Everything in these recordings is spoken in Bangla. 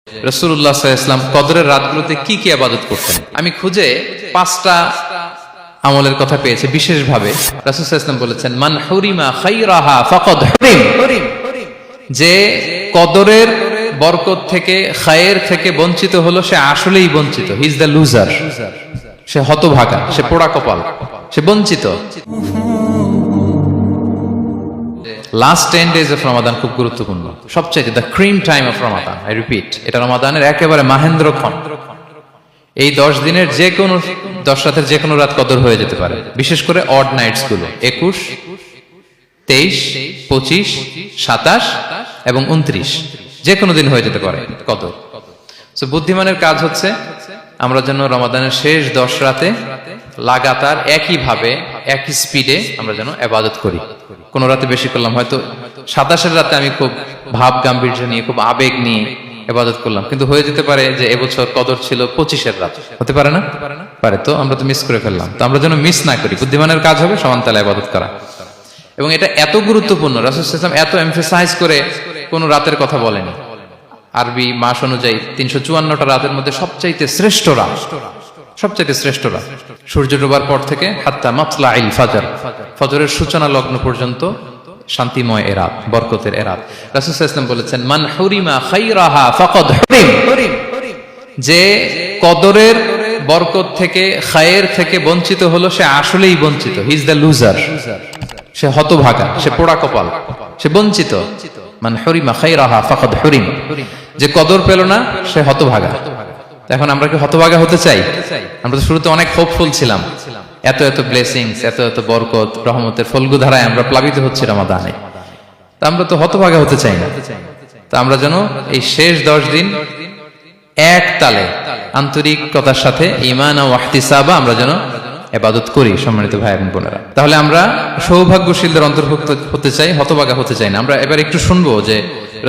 রাসূলুল্লাহ সাল্লাল্লাহু আলাইহি ওয়াসাল্লাম কদরের রাতগুলোতে কি কি ইবাদত করতেন। আমি খুঁজে 5টা আমলের কথা পেয়েছি বিশেষভাবে। রাসূল সাল্লাল্লাহু আলাইহি ওয়াসাল্লাম বলেছেন, মান হুরিমা খায়রাহা ফাকাদ হুরিম, যে কদরের বরকত থেকে খায়ের থেকে বঞ্চিত হলো সে আসলেই বঞ্চিত। হি ইজ দ্য লুজার, সে হতভাগা, সে পোড়া কপাল, সে বঞ্চিত। লাস্ট 10 days অফ রমাদান খুব গুরুত্বপূর্ণ, সবচেয়ে the cream time of Ramadan. I repeat, এটা রমাদানের একেবারে মাহেন্দ্রক্ষণ। এই 10 দিনের যে কোনো 10 রাতের যে কোনো রাত কদর হয়ে যেতে পারে, বিশেষ করে অড নাইটস গুলো 21, 23, 25, 27 এবং 29, যে কোনো দিন হয়ে যেতে পারে কদর। সো বুদ্ধিমানের কাজ হচ্ছে আমরা যেন রমাদানের শেষ 10 রাতে লাগাতার একইভাবে একই স্পিডে আমরা যেন ইবাদত করি। কোন রাতে বেশি করলাম, হয়তো 27 রাতে আমি খুব ভাব গাম্ভীর্য নিয়ে খুব আবেগ নিয়ে ইবাদত করলাম, কিন্তু হয়ে যেতে পারে যে এবছর কদর ছিল 25 রাত, হতে পারে না? পারে। তো আমরা তো মিস করে ফেললাম। তো আমরা যেন মিস না করি। বুদ্ধিমানের কাজ হবে সমান তালে ইবাদত করা। এবং এটা এত গুরুত্বপূর্ণ, রাসূল সাল্লাল্লাহু আলাইহি ওয়াসাল্লাম এত এমফাসাইজ করে কোন রাতের কথা বলেনি। আরবি মাস অনুযায়ী 354টা রাতের মধ্যে সবচাইতে শ্রেষ্ঠ রাত, সবচাইতে শ্রেষ্ঠ রাত সূর্য ডোবার পর থেকে হাত্তা মাতলাইল ফাজর, ফজরের সূচনা লগ্ন পর্যন্ত শান্তিময় এ রাত, বরকতের এ রাত। রাসূল সাল্লাল্লাহু আলাইহি ওয়াসাল্লাম বলেছেন, মান হুরিমা খায়রাহা ফাকাদ হুরিম, যে কদরের বরকত থেকে খায়ের থেকে বঞ্চিত হলো সে আসলেই বঞ্চিত। হি ইজ দ্য লুজার, সে হতভাগা, সে পোড়া কপাল, সে বঞ্চিত। মান হুরিমা খায়রাহা ফাকাদ হুরিম, যে কদর পেল না সে হতভাগা। এখন আমরা কি হতভাগা হতে চাই? আমরা তো শুরুতে অনেক হোপফুল ছিলাম, এত এত ব্লেসিংস, এত এত বরকত, রহমতের ফলগুধারায় আমরা প্লাবিত হচ্ছি রমাদানে। তা আমরা তো হতভাগা হতে চাই না। তা আমরা যেন এই শেষ 10 দিন এক তালে আন্তরিকতার সাথে ঈমান ও ইহতিসাবা আমরা যেন ইবাদত করি। সম্মানিত ভাই এবং বোনেরা, তাহলে আমরা সৌভাগ্যশীলদের অন্তর্ভুক্ত হতে চাই, হতভাগা হতে চাই না। আমরা এবার একটু শুনবো যে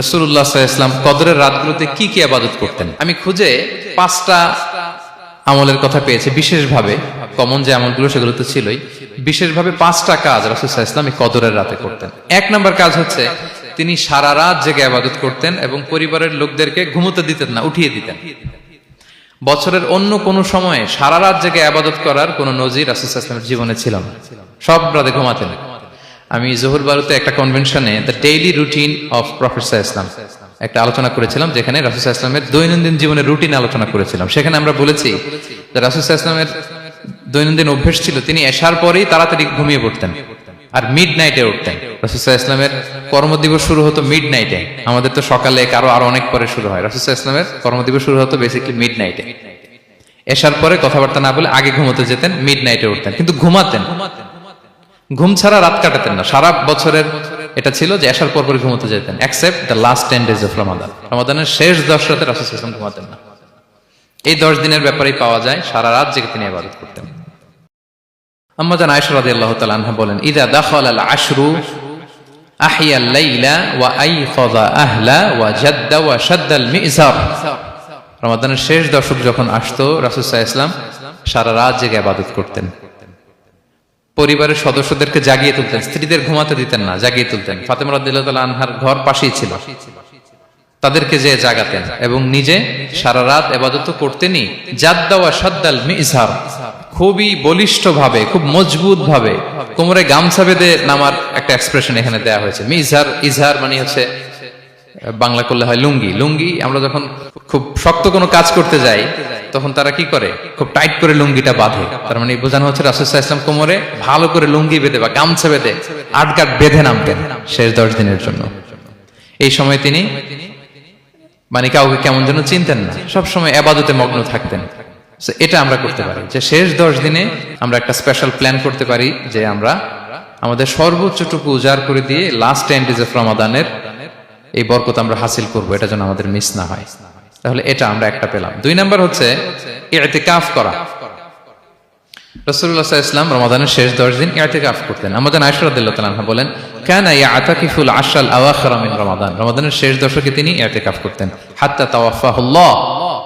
রাসূলুল্লাহ সাল্লাল্লাহু আলাইহি ওয়াসাল্লাম কদরের রাতগুলোতে কি কি ইবাদত করতেন। আমি খুঁজে 5টা আমলের কথা পেয়েছি বিশেষভাবে। কমন যে আমলগুলো সেগুলো তো ছিলই, বিশেষভাবে 5টা কাজ রাসূল সাল্লাল্লাহু আলাইহি ওয়াসাল্লাম এই কদরের রাতে করতেন। 1 নম্বর কাজ হচ্ছে তিনি সারা রাত জেগে ইবাদত করতেন এবং পরিবারের লোকদেরকে ঘুমোতে দিতেন না, উঠিয়ে দিতেন। বছরের অন্য কোন সময়ে সারা রাত জেগে ইবাদত করার কোন নজির রাসূল সাল্লাল্লাহু আলাইহি ওয়াসাল্লামের জীবনে ছিল না। সব রাতে ঘুমাতেন। আমি জোহর বারুতে একটা কনভেনশনে the daily routine of prophet সাল্লাল্লাহু আলাইহি ওয়াসাল্লাম একটা আলোচনা করেছিলাম, যেখানে রাসূল সাল্লাল্লাহু আলাইহি ওয়াসাল্লামের দৈনন্দিন জীবনের রুটিন আলোচনা করেছিলাম। সেখানে আমরা বলেছি যে রাসূল সাল্লাল্লাহু আলাইহি ওয়াসাল্লামের দৈনন্দিন অভ্যাস ছিল তিনি এশার পরেই তাড়াতাড়ি ঘুমিয়ে পড়তেন আর মিড নাইটে উঠতেন। রাসূল সাল্লাল্লাহু আলাইহি ওয়াসাল্লামের কর্মদিবস শুরু হতো মিড নাইটে। আমাদের তো সকালে কারো আরো অনেক পরে শুরু হয়। রাসূল সাল্লাল্লাহু আলাইহি ওয়াসাল্লামের কর্মদিবস শুরু হতো বেসিক্যালি মিড নাইটে। এশার পরে কথাবার্তা না বলে আগে ঘুমোতে যেতেন, মিড নাইটে উঠতেন, কিন্তু ঘুমাতেন। ঘুম ছাড়া রাত কাটাতেন না। সারা বছরের এটা ছিল যে এশার পর পরে ঘুমোতে যেতেন, except the last 10 days of Ramadan. রমাদানের শেষ 10 রাতে রাসূল সাল্লাল্লাহু আলাইহি ওয়াসাল্লাম ঘুমাতেন না। এই 10 দিনের ব্যাপারেই পাওয়া যায় সারা রাত জেগে তিনি ইবাদত করতেন। আম্মা জান আয়েশা রাদিয়াল্লাহু তাআলা আনহা বলেন, ইযা দাখালাল আশরু আহিয়াল লাইলা ওয়া আইখাযা আহলা ওয়া জাদ্দা ওয়া শাদ্দাল মিজার। রমাদানের শেষ দশক যখন আসতো রাসূল সাল্লাল্লাহু আলাইহি ওয়াসাল্লাম সারা রাত জেগে ইবাদত করতেন। পরিবারের সদস্যদেরকে জাগিয়ে তুলতেন, স্ত্রীদের ঘুমাতে দিতেন না, জাগিয়ে তুলতেন। ফাতেমা রাদিয়াল্লাহু তাআলা আনহার ঘর পাশেই ছিল, তাদেরকে যে জাগাতেন এবং নিজে সারা রাত ইবাদত করতেনই। জাদ্দা ওয়া শাদ্দাল মিজার, খুবই বলিষ্ঠ ভাবে, খুব মজবুত ভাবে কোমরে গামছা বেঁধে নামার একটা এক্সপ্রেশন এখানে দেয়া হয়েছে। মিজার, ইজহার মানে হচ্ছে বাংলা করলে হয় লুঙ্গি। লুঙ্গি আমরা যখন খুব শক্ত কোনো কাজ করতে যাই তখন তারা কি করে, খুব টাইট করে লুঙ্গিটা বাঁধে। তার মানে বোঝানো হচ্ছে রাসূল সাল্লাল্লাহু আলাইহি ওয়াসাল্লাম কোমরে ভালো করে লুঙ্গি বেঁধে বা গামছা বেঁধে আটগাট বেঁধে নামতেন শেষ 10 দিনের জন্য। এই সময় তিনি মানে কাউকে কেমন যেন চিনতেন না, সবসময় ইবাদতে মগ্ন থাকতেন। এটা আমরা করতে পারি যে শেষ 10 দিনে আমরা একটা স্পেশাল প্ল্যান করতে পারি যে আমরা আমাদের সর্বোচ্চটুকু উজাড় করে দিয়ে লাস্ট 10 days অফ রমাদানের এই বরকত আমরা হাসিল করব, এটা যেন আমাদের মিস না হয়। তাহলে এটা আমরা একটা পেলাম। 2 নাম্বার হচ্ছে ইতিকাফ করা। রাসূলুল্লাহ সাল্লাল্লাহু আলাইহি ওয়াসাল্লাম রমাদানের শেষ 10 দিন ইতিকাফ করতেন। আম্মা জান আয়েশা রাদিয়াল্লাহু তাআলা আনহা বলেন, কানা ইয়াতাকিফুল আশরাল আওয়াখির মিন রমাদান। রমাদানের শেষ দশকে তিনি ইতিকাফ করতেন হাত্তা তাওয়াফাহুল্লাহ,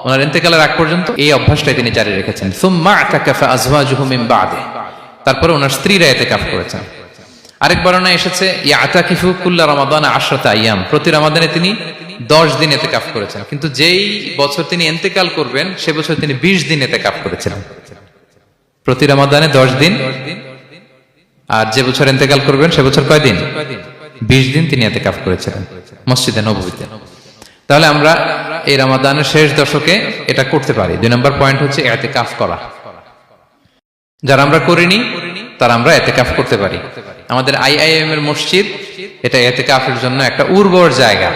ওনার ইন্তেকালের আগ পর্যন্ত এই অভ্যাসটাই তিনি জারি রেখেছেন। সুম্মা আতাকাফা আজওয়াজুহু মিন বা'দি, তারপরে ওনার স্ত্রীরা ইতিকাফ করেছেন। আরেক বর্ণনায় এসেছে ইয়াতাকিফু কুল্লা রমাদান 10 আইয়াম, প্রতি রমাদানে তিনি 10 দিন ইতিকাফ করেছেন, কিন্তু যেই বছর তিনি ইন্তেকাল করবেন সে বছর তিনি 20 দিন ইতিকাফ করেছিলেন। প্রতি রমাদানে 10 দিন, আর যে বছর ইন্তেকাল করবেন সে বছর কয় দিন? 20 দিন তিনি ইতিকাফ করেছিলেন মসজিদে নববীতে। তাহলে আমরা এই রমাদানের শেষ দশকে এটা করতে পারি। 2 নম্বর পয়েন্ট হচ্ছে ইতিকাফ করা। যারা আমরা করিনি তারা আমরা ইতিকাফ করতে পারি। আমাদের IIM এর মসজিদ এটা ইতিকাফের জন্য একটা উর্বর জায়গা।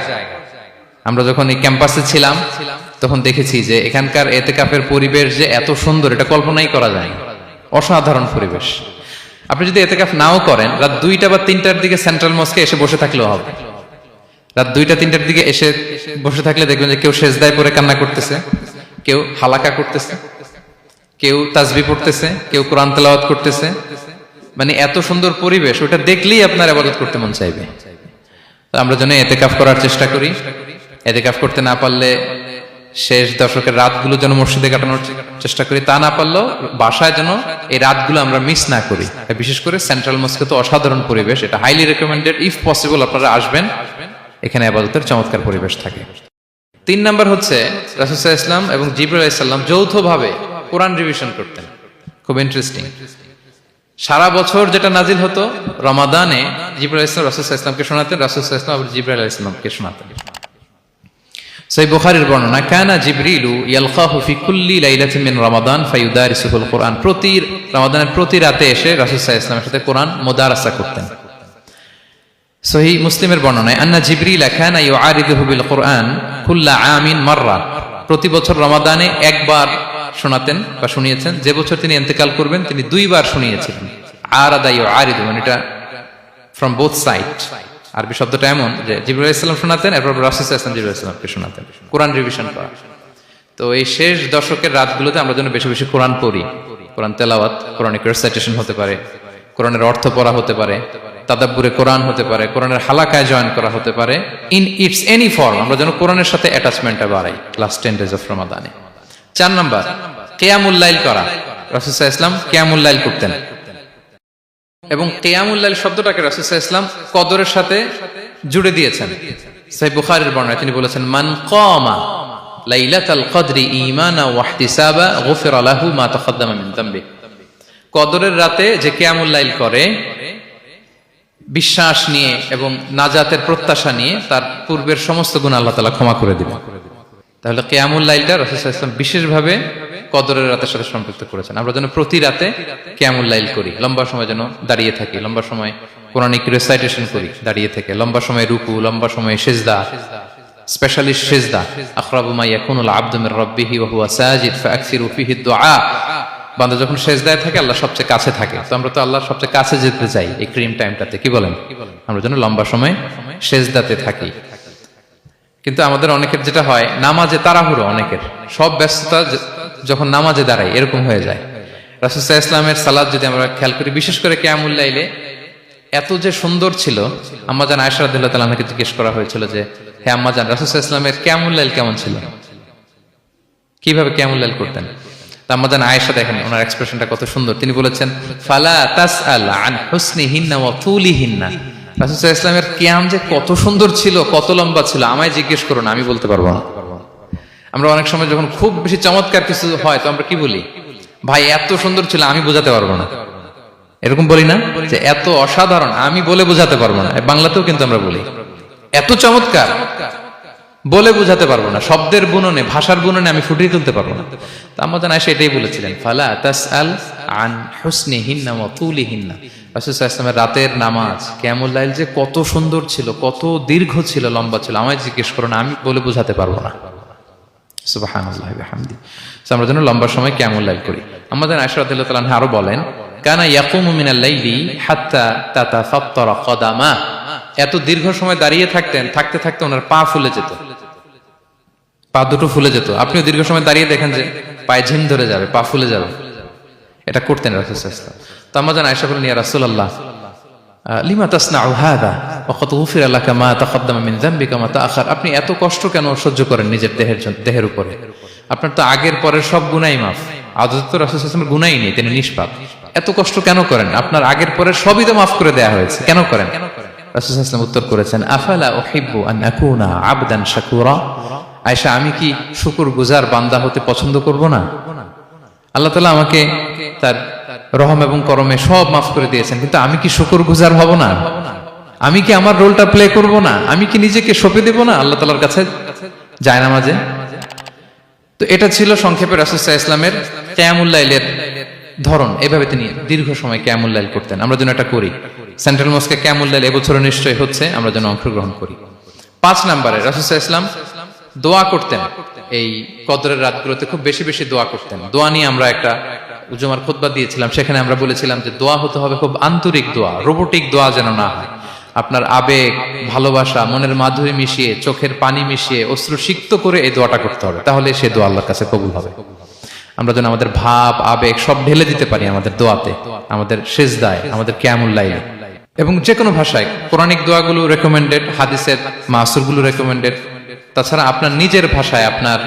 আমরা যখন এই ক্যাম্পাসে ছিলাম তখন দেখেছি যে এখানকার ইতিকাফের পরিবেশ যে এত সুন্দর এটা কল্পনাই করা যায় না। অসাধারণ পরিবেশ। আপনি যদি ইতিকাফ নাও করেন, রাত 2টা বা 3টার দিকে সেন্ট্রাল মস্কে এসে বসে থাকলেও হবে। রাত 2টা 3টার দিকে এসে বসে থাকলে দেখবেন যে কেউ সেজদায় পড়ে কান্না করতেছে, কেউ হালাকা করতেছে, কেউ তাসবিহ পড়তেছে, কেউ কোরআন তেলাওয়াত করতেছে। মানে এত সুন্দর পরিবেশ, ওটা দেখলেই আপনার ইবাদত করতে মন চাইবে। আমরা যেন ইতিকাফ করার চেষ্টা করি। ইতিকাফ করতে না পারলে শেষ দশকের রাতগুলো যেন মসজিদে কাটানোর চেষ্টা করি, তা না পারলেও বাসায় যেন এই রাতগুলো আমরা মিস না করি। বিশেষ করে সেন্ট্রাল মস্কে তো অসাধারণ পরিবেশ, এটা হাইলি রেকমেন্ডেড। ইফ পসিবল আপনারা আসবেন, এখানে ইবাদতের চমৎকার পরিবেশ থাকে। 3 নাম্বার হচ্ছে রাসূল সাল্লাল্লাহু আলাইহি ওয়াসাল্লাম এবং জিবরাইল আলাইহিস সালাম যৌথভাবে কোরআন রিভিশন করতেন। খুব ইন্টারেস্টিং। সারা বছর যেটা নাজিল হতো, রমাদানে জিবরাইল আলাইহিস সালাম রাসূল সাল্লাল্লাহু আলাইহি ওয়াসাল্লামকে শোনাতেন, রাসূল সাল্লাল্লাহু আলাইহি ওয়াসাল্লাম আবার জিবরাইল আলাইহিস সালামকে শোনাতেন। সহিহ বুখারীর বর্ণনা, কানা জিবরিলু ইয়ালকাহু ফি কুল্লি লাইলাতিন মিন রমাদান ফায়ুদারিসুল কুরআন। প্রতি রমাদানের প্রতি রাতে এসে রাসূল সাল্লাল্লাহু আলাইহি ওয়াসাল্লামের সাথে কোরআন মুদারাসা করতেন। সহিহ মুসলিমের বর্ণনায়, আন্না জিবরিল কানা ইউআরিদুহু বিল কুরআন কুল্লা আমিন মাররা। প্রতি বছর রমাদানে একবার শোনাতেন বা শুনিয়েছেন, যে বছর তিনি ইন্তেকাল করবেন তিনি 2 বার শুনিয়েছিলেন। আরাদা ইউআরিদু, মানে এটা ফ্রম বোথ সাইড। আরবি শব্দটা এমন যে জিবরাইল আলাইহিস সালাম শোনাতেন, এরপর রাসূল সাল্লাল্লাহু আলাইহি ওয়াসাল্লাম জিবরাইল আলাইহিস সালামকে শোনাতেন। কোরআন রিভিশন করা। তো এই শেষ দশকের রাতগুলোতে আমরা যেন বেশি বেশি কোরআন পড়ি। কোরআন তেলাওয়াত, কোরআনিক রিসাইটেশন হতে পারে, কোরআনের অর্থ পড়া হতে পারে, তাদাব্বুরে কোরআন হতে পারে, কোরআনের হালাকায় জয়েন করা হতে পারে। ইন ইটস এনি ফর্ম আমরা যেন কোরআনের সাথে অ্যাটাচমেন্টটা বাড়াই লাস্ট 10 ডেজ অফ রমাদানে। 4 নাম্বার, কিয়ামুল লাইল করা। রাসূল সাল্লাল্লাহু আলাইহি ওয়াসাল্লাম কিয়ামুল লাইল করতেন, এবং কিয়ামুল লাইল শব্দটাকে রাসূল সাল্লাল্লাহু আলাইহি ওয়াসাল্লাম কদরের সাথে জুড়ে দিয়েছেন। সহিহ বুখারীর বর্ণনায় তিনি বলেছেন, মান কামা লাইলাতাল কদরি ঈমানা ওয়া ইহতিসাবা গুফিরা লাহু মা তাকাদ্দামা মিন যামবি। কদরের রাতে যে কিয়ামুল লাইল করে বিশ্বাস নিয়ে এবং নাজাতের প্রত্যাশা নিয়ে, তার পূর্বের সমস্ত গুনাহ আল্লাহ তাআলা ক্ষমা করে দিবেন। তাহলে কিয়ামুল লাইলটা রাসূল সাল্লাল্লাহু আলাইহি ওয়াসাল্লাম বিশেষভাবে কদরের রাতের সাথে সম্পৃক্ত করেছেন। আমরা যেন প্রতি রাতে কিয়ামুল লাইল করি, লম্বা সময় যেন দাঁড়িয়ে থাকি, লম্বা সময় কোরআনিক রিসাইটেশন করি দাঁড়িয়ে থেকে, লম্বা সময় রুকু, লম্বা সময় সিজদা, স্পেশালি সিজদা। আখরাবু মা ইয়াকুনুল আবদু মির রাব্বিহি ওয়া হুয়া সাজিদ ফাআকসিরু ফিহি দুআ। বান্দা যখন সিজদায় থাকে আল্লাহ সবচেয়ে কাছে থাকে। তো আমরা তো আল্লাহর সবচেয়ে কাছে যেতে চাই এই ক্রিম টাইমটাতে, কি বলেন? আমরা যেন লম্বা সময় সিজদাতে থাকি। কিন্তু আমাদের অনেকের যেটা হয়, নামাজে তাড়াহুড়ো, অনেকের সব ব্যস্ততা যখন নামাজে দাঁড়াই এরকম হয়ে যায়। রাসূল সাল্লাল্লাহু আলাইহি ওয়াসাল্লামের সালাত যদি আমরা খেয়াল করি, বিশেষ করে কিয়ামুল লাইলে এত যে সুন্দর ছিল। আম্মা জান আয়েশা রাদিয়াল্লাহু তাআলা আনহাকে জিজ্ঞেস করা হয়েছিল যে, হে আম্মা জান, রাসূল সাল্লাল্লাহু আলাইহি ওয়াসাল্লামের কিয়ামুল লাইল কেমন ছিল, কিভাবে কিয়ামুল লাইল করতেন? আম্মা জান আয়েশা, দেখেন ওনার এক্সপ্রেশনটা কত সুন্দর। তিনি বলেছেন, ফালা তাসআল আন হুসনিহিন্না ওয়া তুলিহিন্না। রাসূল সাল্লাল্লাহু আলাইহি ওয়াসাল্লামের কিয়াম যে কত সুন্দর ছিল, কত লম্বা ছিল, আমায় জিজ্ঞেস করো না, আমি বলতে পারবো না। আমরা অনেক সময় যখন খুব বেশি চমৎকার কিছু হয় তো আমরা কি বলি, ভাই এত সুন্দর ছিল আমি বোঝাতে পারবো না, এরকম বলি না যে এত অসাধারণ আমি বলে বোঝাতে পারবো না। বাংলাতেও কিন্তু আমরা বলি এত চমৎকার, বলে বোঝাতে পারবো না, শব্দের বুননে, ভাষার বুননে আমি ফুটিয়ে তুলতে পারবো না। তো আম্মা জান আয়েশা এটাই বলেছিলেন, ফালা তাসআল আন হুসনিহিন্না ওয়া তুলিহিন্না। রাসূল সাল্লাল্লাহু আলাইহি ওয়াসাল্লামের রাতের নামাজ কিয়ামুল লাইল যে কত সুন্দর ছিল, কত দীর্ঘ ছিল, লম্বা ছিল, আমায় জিজ্ঞেস করো না, আমি বলে বোঝাতে পারবো না। সুবহানাল্লাহি ওয়া বিহামদিহি। আমরা যেন লম্বা সময় কিয়ামুল লাইল করি। আম্মা জান আয়েশা রাদিয়াল্লাহু তাআলা আনহা আরো বলেন, কানা ইয়াকুমু মিনাল লাইলি হাত্তা তাতাফাত্তারা কদামা। এত দীর্ঘ সময় দাঁড়িয়ে থাকতেন, থাকতে থাকতে ওনার পা ফুলে যেত, পা দুটো ফুলে যেত। আপনিও দীর্ঘ সময় দাঁড়িয়ে দেখেন যে পায়ে ঝিম ধরে যাবে, পা ফুলে যাবে, এটা করতেন রাসূল সাল্লাল্লাহু আলাইহি ওয়াসাল্লাম। তো আম্মা জান আয়েশা বলেন, ইয়া রাসূলুল্লাহ লিমা তাসনাউ হাযা ওয়া ক্বাদ গুফিরা লাকা মা তাকাদ্দামা মিন যামবিকা মা তাআখার। আপনি এত কষ্ট কেন সহ্য করেন নিজের দেহের উপরে? আপনার তো আগের পরের সব গুনাহই মাফ। আদত তো রাসূল সাল্লাল্লাহু আলাইহি ওয়াসাল্লামের গুনাহই নেই, তিনি নিষ্পাপ। এত কষ্ট কেন করেন? আপনার আগের পরের সবই তো মাফ করে দেয়া হয়েছে, কেন করেন? রাসূল সাল্লাল্লাহু আলাইহি ওয়াসাল্লাম উত্তর করেছেন, আফালা উহিব্বু আন আকুনা আবদান শাকুরা। আয়েশা, আমি কি শুকরগুজার বান্দা হতে পছন্দ করব না? আল্লাহ তাআলা আমাকে তার রহম এবং করমে সব মাফ করে দিয়েছেন, কিন্তু আমি কি শুকরগুজার হব না? আমি কি আমার রোলটা প্লে করব না? আমি কি নিজেকে সঁপে দেব না আল্লাহ তাআলার কাছে জায়নামাজে? তো এটা ছিল সংক্ষেপে রাসূল সাল্লাল্লাহু আলাইহি ওয়াসাল্লামের কিয়ামুল লাইলের ধরন। এভাবে তিনি দীর্ঘ সময় কিয়ামুল লাইল করতেন। আমরা যেন এটা করি। সেন্ট্রাল মস্কে কিয়ামুল লাইল এবছরও নিশ্চয়ই হচ্ছে, আমরা যেন অংশগ্রহণ করি। 5 নম্বরে রাসূল সাল্লাল্লাহু আলাইহি ওয়াসাল্লাম দোয়া করতেন। এই কদরের রাতগুলোতে খুব বেশি বেশি দোয়া করতেন। দোয়া নিয়ে আমরা একটা জুমার খুতবা দিয়েছিলাম, সেখানে আমরা বলেছিলাম যে দোয়া হতে হবে খুব আন্তরিক দোয়া, রোবোটিক দোয়া যেন না হয়। আপনার আবেগ, ভালোবাসা, মনের মাধুরী মিশিয়ে, চোখের পানি মিশিয়ে, অশ্রু সিক্ত করে এই দোয়াটা করতে হবে, তাহলে সে দোয়া আল্লাহর কাছে কবুল হবে। আমরা যেন আমাদের ভাব, আবেগ সব ঢেলে দিতে পারি আমাদের দোয়াতে, আমাদের সিজদায়, আমাদের কিয়ামুল লাইলে। এবং যে কোনো ভাষায় কোরআনিক দোয়াগুলো রেকমেন্ডেড, হাদিসের মাসুরগুলো রেকমেন্ডেড। তাছাড়া আপনার নিজের ভাষায় আপনার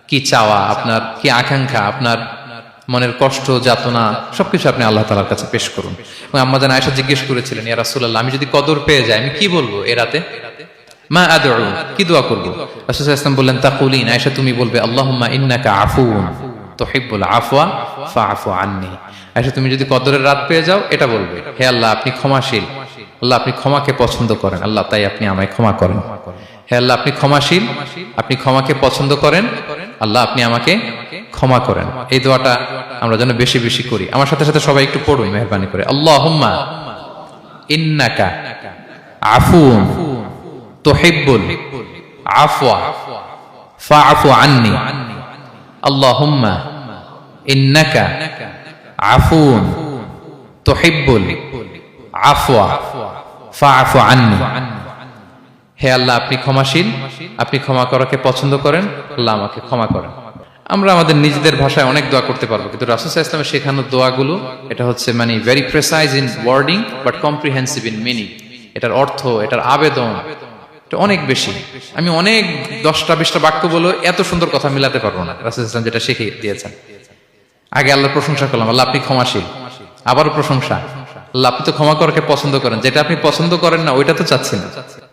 কি চাওয়া, আপনার কি আকাঙ্ক্ষা, আপনার মনের কষ্ট, যাতনা সবকিছু আপনি আল্লাহ তাআলার কাছে পেশ করুন। এবং আম্মা জান আয়েশা জিজ্ঞেস করেছিলেন, ইয়া রাসূলুল্লাহ, আমি যদি কদর পেয়ে যাই আমি কি বলবো এ রাতে? মা আদউ, কি দোয়া করব? রাসূল সাল্লাল্লাহু আলাইহি ওয়াসাল্লাম বললেন, তাকুলিন, আয়েশা তুমি বলবে, আল্লাহুম্মা ইন্নাকা আফুউন তুহিব্বুল আফওয়া ফাআফু আন্নী। আয়েশা তুমি যদি কদরের রাত পেয়ে যাও এটা বলবে, হে আল্লাহ আপনি ক্ষমাশীল, আল্লাহ আপনি ক্ষমাকে পছন্দ করেন, আল্লাহ তাই আপনি আমায় ক্ষমা করেন। হে আল্লাহ আপনি ক্ষমাশীল, আপনি ক্ষমাকে পছন্দ করেন, আল্লাহ আপনি আমাকে ক্ষমা করেন। এই দোয়াটা আমরা যেন বেশি বেশি করি। আমার সাথে সাথে সবাই একটু পড়ুন মেহেরবানি করে। আল্লাহুম্মা ইন্নাকা আফুউন তুহিব্বুল আফওয়া ফাআফু আন্নী। আল্লাহুম্মা ইন্নাকা আফুউন তুহিব্বুল আফওয়া ফাআফু আন্নী। হে আল্লাহ আপনি ক্ষমাশীল, আপনি ক্ষমা করাকে পছন্দ করেন, আল্লাহ আমাকে ক্ষমা করেন। আমরা আমাদের নিজেদের ভাষায় অনেক দোয়া করতে পারবো, কিন্তু রাসূল সাল্লাল্লাহু আলাইহি ওয়াসাল্লামের শেখানো দোয়াগুলো এটা হচ্ছে মানে very precise in wording but comprehensive in meaning. এটার অর্থ, এটার আবেদন এটা অনেক বেশি। আমি অনেক 10টা-20টা বাক্য বলে এত সুন্দর কথা মিলাতে পারবো না। রাসূল সাল্লাল্লাহু আলাইহি ওয়াসাল্লাম যেটা শিখিয়ে দিয়েছেন, আগে আল্লাহর প্রশংসা করলাম, আল্লাহ আপনি ক্ষমাশীল, আবারও প্রশংসা, আল্লাহ আপনি তো ক্ষমা করাকে পছন্দ করেন। যেটা আপনি পছন্দ করেন না ওইটা তো চাচ্ছি না,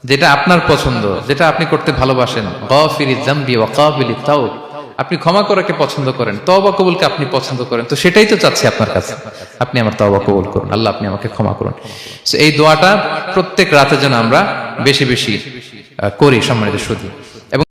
যেটা আপনার পছন্দ, যেটা আপনি করতে ভালোবাসেন, গাফিরিয যামবি ওয়া কাবিলিত তাওব, আপনি ক্ষমা করাকে পছন্দ করেন, তওবা কবুলকে আপনি পছন্দ করেন, তো সেটাই তো চাচ্ছি আপনার কাছে, আপনি আমার তওবা কবুল করুন, আল্লাহ আপনি আমাকে ক্ষমা করুন। সো এই দোয়াটা প্রত্যেক রাতে যেন আমরা বেশি বেশি করি সম্মানিত সুধী।